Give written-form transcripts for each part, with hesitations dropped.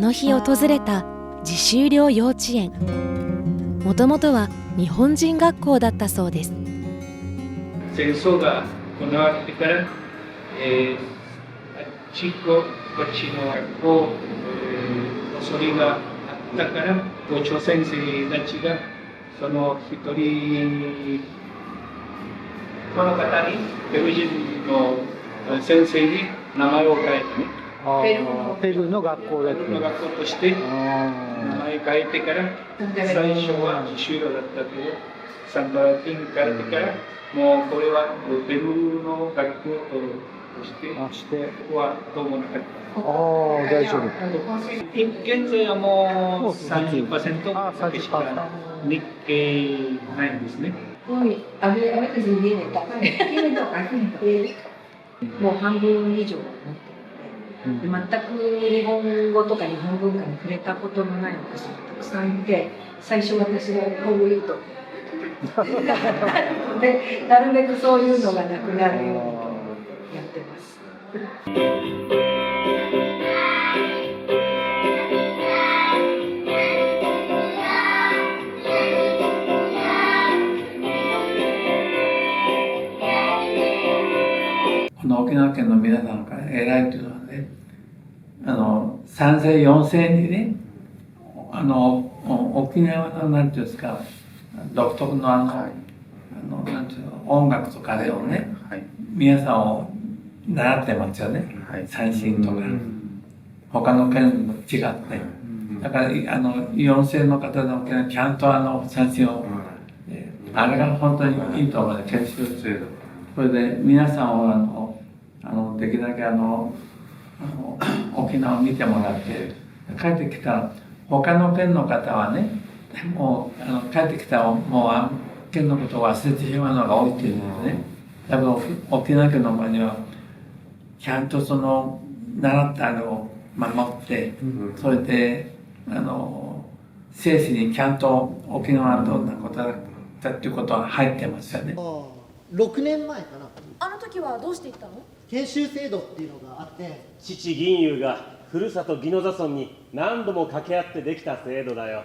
の日訪れた自修寮幼稚園。もともとは日本人学校だったそうです。戦争が行われてから、あっちこっちの学校、それがあったから、校長先生たちがその一人、この方にペルー人の先生に名前を変えてね。ペルーの学校で。ペルーの学校として名前変えてから、最初は自修寮だったけど、サンバラティン変えてから、もうこれはペルーの学校として、ここはどうもなかった。大丈夫。現在はもう 30% しか日系ないんですね。もう半分以上になってるので、全く日本語とか日本文化に触れたことのない私がたくさんいて、最初私が日本語言うとで、なるべくそういうのがなくなるようにやってます。この沖縄県の皆さんから偉いというのはね、3世4世にね、沖縄のなんていうんですか、独特のなんていうの、音楽とかでをね、皆さんを習ってますよね、三線とか、他の県と違って。だから4世の方の沖縄ちゃんと三線を、あれが本当にいいと思うね、研修制度。それで皆さんをできるだけ沖縄を見てもらって帰ってきた他の県の方はね、もう帰ってきたらもう県のことを忘れてしまうのが多いっていうんですね。だから沖縄県の場合にはちゃんと習ったを守って、それで生死にちゃんと沖縄はどんなことだったっていうことは入ってますよね。6年前かな。あの時はどうして行ったの？研修制度っていうのがあって、父銀友がふるさと宜野座村に何度も掛け合ってできた制度だよ。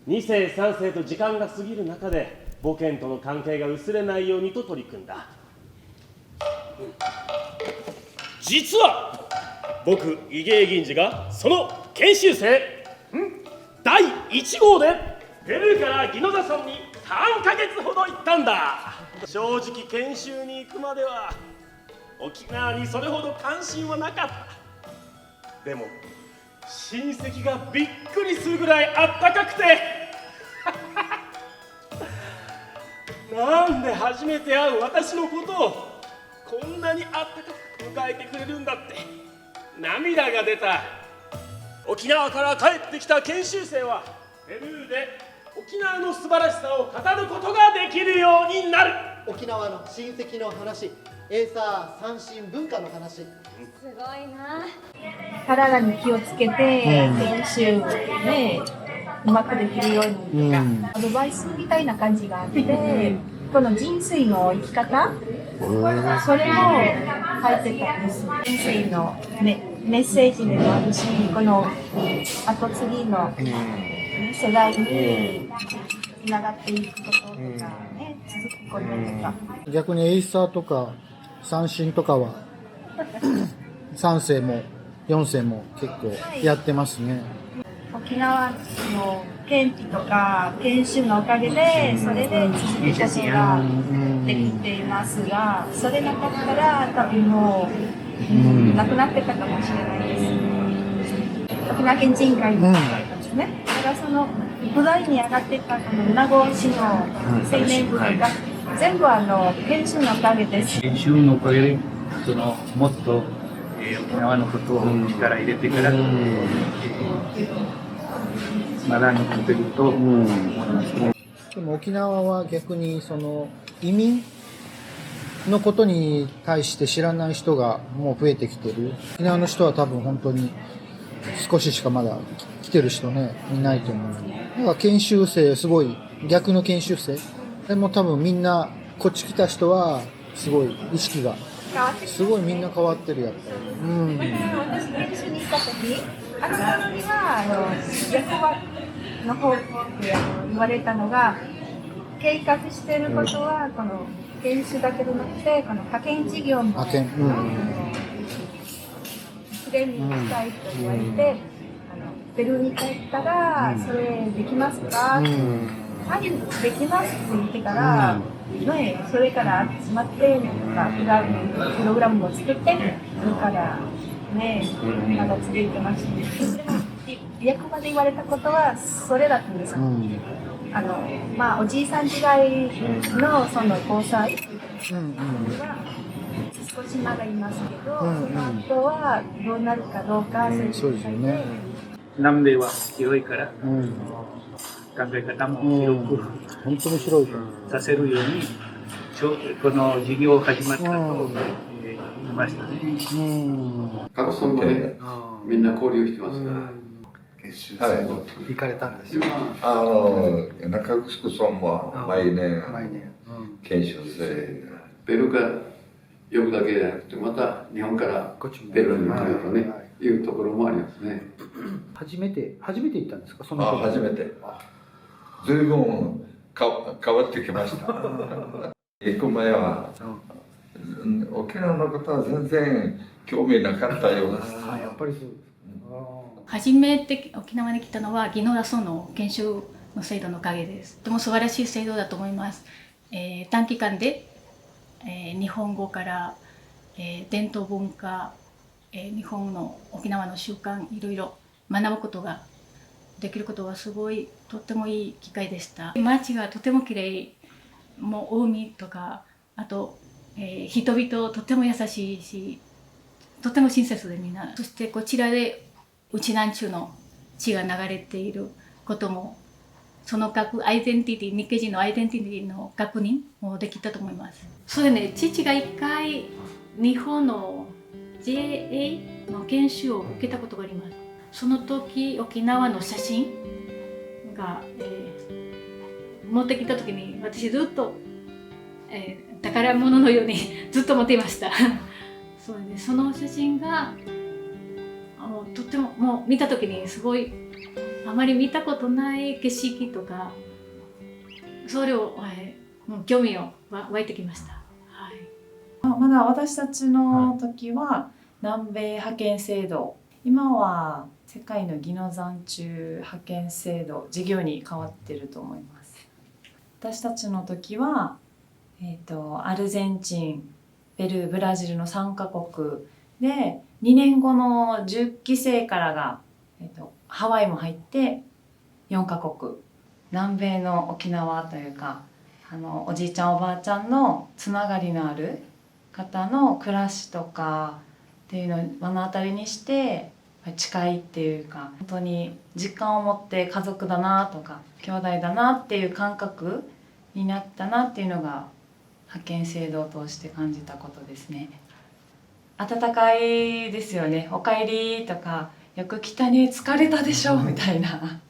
2世3世と時間が過ぎる中で母県との関係が薄れないようにと取り組んだ。実は僕伊芸銀次がその研修生第1号でペルーから宜野座村に3ヶ月ほど行ったんだ。正直研修に行くまでは沖縄にそれほど関心はなかった。でも親戚がびっくりするぐらいあったかくてなんで初めて会う私のことをこんなにあったかく迎えてくれるんだって涙が出た。沖縄から帰ってきた研修生はペルーで沖縄の素晴らしさを語ることができるようになる。沖縄の親戚の話、エーサー三線文化の話。すごいな。体に気をつけて練習ね、うまくできるように、アドバイスみたいな感じがあって、この人生の生き方、それも書いてたんです。人生のメッセージでもあるし、この後継ぎの世代につながっていくこととかね、続くこととか。逆にエイサーとか三振とかは3世も4世も結構やってますね。沖縄の県旗とか研修のおかげでそれで続くことができていますが、それなかったら多分もうなくなってたかもしれないです。沖縄県人会のですね。だからその古代に上がっていったこの名護市の青年部が全部研修のおかげです。研修のおかげでもっと沖縄のことを力入れてから学んでいると思いますね。でも沖縄は逆に移民のことに対して知らない人がもう増えてきてる。沖縄の人は多分本当に少ししかまだ来てる人ねいないと思う。だから研修生すごい逆の研修生でも多分みんなこっち来た人はすごい意識がすごいみんな変わってるやっぱり。私研修に行った時あの時は役場の方で言われたのが、計画していることはこの研修だけでなくてこの派遣事業も派遣プレーに行きたいと言われて、ペルーに帰ったらそれできますか、はい、できますって言ってから、ね、それから集まってなんかプログラムを作ってそれからねまだ続いてました。役場で言われたことはそれだったんですよ。まあおじいさん時代のその交際は少しまだいますけど、その後はどうなるかどうかそうですよね。南米は広いから、考え方も広く本当に広い。させるようにこの授業始まったと言いましたね。各村までみんな交流してますから。行かれたんですよ。中城村は毎年研修生。ペルーから呼ぶだけじゃなくて、また日本からペルーに来るとね、いうところもありますね。初めて行ったんですか？その時初めて。ずいぶん変わってきました。行く前は沖縄のことは全然興味なかったようです。やっぱりそう。初めて沖縄に来たのは宜野座村の研修の制度のおかげです。とても素晴らしい制度だと思います。短期間で、日本語から、伝統文化、日本の沖縄の習慣いろいろ学ぶことができることはすごいとってもいい機会でした。街がとてもきれい、もう海とかあと、人々とても優しいしとても親切でみんな。そしてこちらでうちなんちゅうの血が流れていることもそのアイデンティティ、日系人のアイデンティティの確認もできたと思います。それね、父が一回日本の JA の研修を受けたことがあります。その時沖縄の写真が、持ってきた時に私ずっと、宝物のようにずっと持っていましたそうね、その写真がとってももう見た時にすごいあまり見たことない景色とかそれを、もう興味を湧いてきました、はい、まだ私たちの時は南米派遣制度、今は世界の宜野山中派遣制度事業に変わっていると思います。私たちの時は、アルゼンチン、ペルー、ブラジルの3カ国で2年後の10期生からが、ハワイも入って4カ国、南米の沖縄というかおじいちゃんおばあちゃんのつながりのある方の暮らしとかっていうのを目の当たりにして近いっていうか、本当に実感を持って家族だなとか兄弟だなっていう感覚になったなっていうのが派遣制度を通して感じたことですね。温かいですよね。おかえりとかよく来たね、疲れたでしょみたいな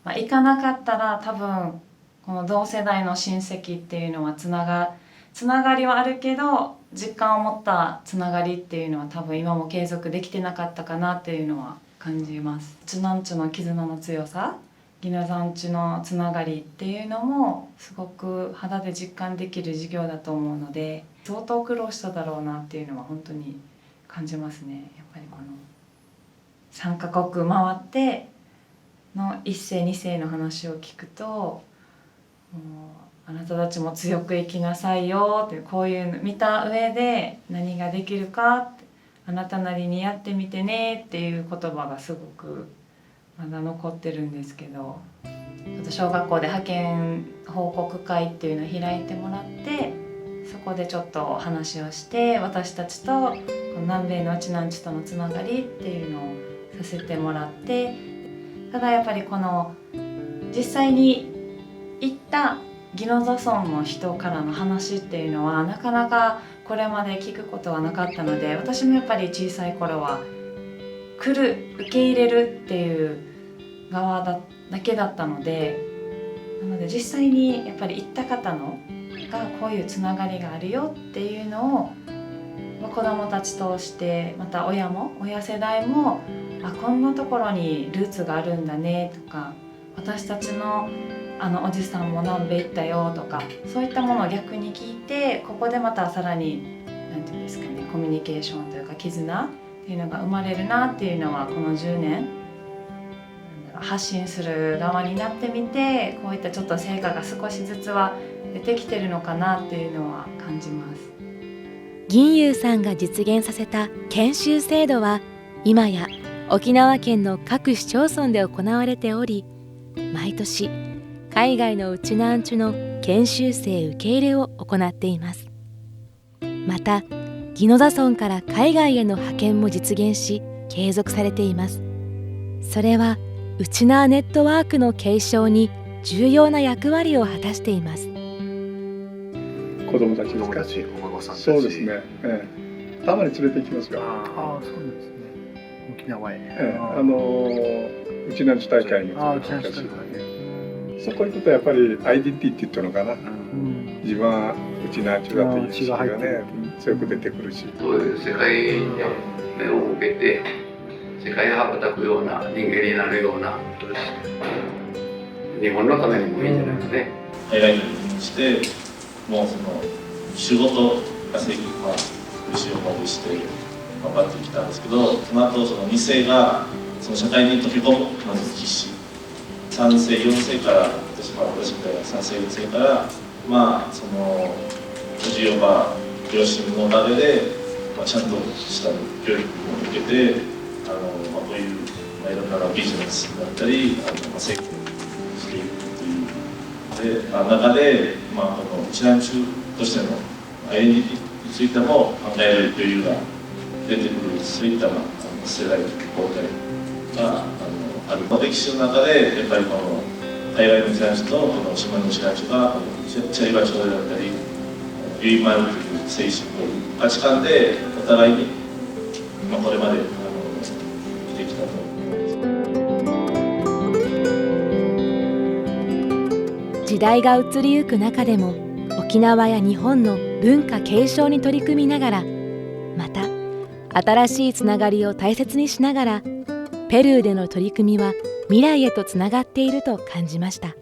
行かなかったら多分この同世代の親戚っていうのはつながりはあるけど実感を持ったつながりっていうのは多分今も継続できてなかったかなっていうのは感じます。うちなんちゅの絆の強さ、宜野山地のつながりっていうのもすごく肌で実感できる授業だと思うので、相当苦労しただろうなっていうのは本当に感じますね。やっぱりこの3カ国回っての1世2世の話を聞くと、もうあなたたちも強く生きなさいよって、こういうの見た上で何ができるかって、あなたなりにやってみてねっていう言葉がすごくまだ残ってるんですけど、小学校で派遣報告会っていうのを開いてもらって、そこでちょっと話をして私たちと南米のうちなんちとのつながりっていうのをさせてもらって、ただやっぱりこの実際に行った宜野座村の人からの話っていうのはなかなかこれまで聞くことはなかったので、私もやっぱり小さい頃は来る、受け入れるっていう側だけだったので、なので実際にやっぱり行った方のがこういうつながりがあるよっていうのを子どもたちとして、また親世代もこんなところにルーツがあるんだねとか、私たちのおじさんも南米行ったよとか、そういったものを逆に聞いて、ここでまたさらになんていうんですかね、コミュニケーションというか絆っていうのが生まれるなっていうのは、この10年発信する側になってみて、こういったちょっと成果が少しずつは出てきてるのかなっていうのは感じます。銀優さんが実現させた研修制度は今や沖縄県の各市町村で行われており、毎年海外のウチナーンチュの研修生受け入れを行っています。また宜野座村から海外への派遣も実現し継続されています。それはウチナーネットワークの継承に重要な役割を果たしています。子供たちですか。お孫さんたち。そうですね。たまに連れて行きますよ。そうなんですね。沖縄へ。うちなんち大会に行きましたし、そこ行くとやっぱりアイデンティティっていうのかな。自分はうちなんちゅだという意識がね、強く出てくるし。そういう世界に目を向けて、世界へ羽ばたくような人間になるような、日本のためにもいいんじゃないですかね。海外にして、もうその仕事が苦しい思いして頑張ってきたんですけど、その後その2世がその社会に溶け込むまず必死、3世4世から私みたいな3世4世からそのおじおば両親のおかげで、ちゃんとした教育を受けてこういういろんなビジネスだったり成功していくという中で、このウチナーンチュとしてのアイデンティティについても考える余裕が出てくる、そういった世代交代がある。歴史の中でやっぱりこの海外のウチナーンチュとこの島のウチナーンチュがチャリバチョだったりゆいまるという精神という価値観でお互いにこれまで生きてきたと思います。時代が移りゆく中でも沖縄や日本の文化継承に取り組みながら、また新しいつながりを大切にしながら、ペルーでの取り組みは未来へとつながっていると感じました。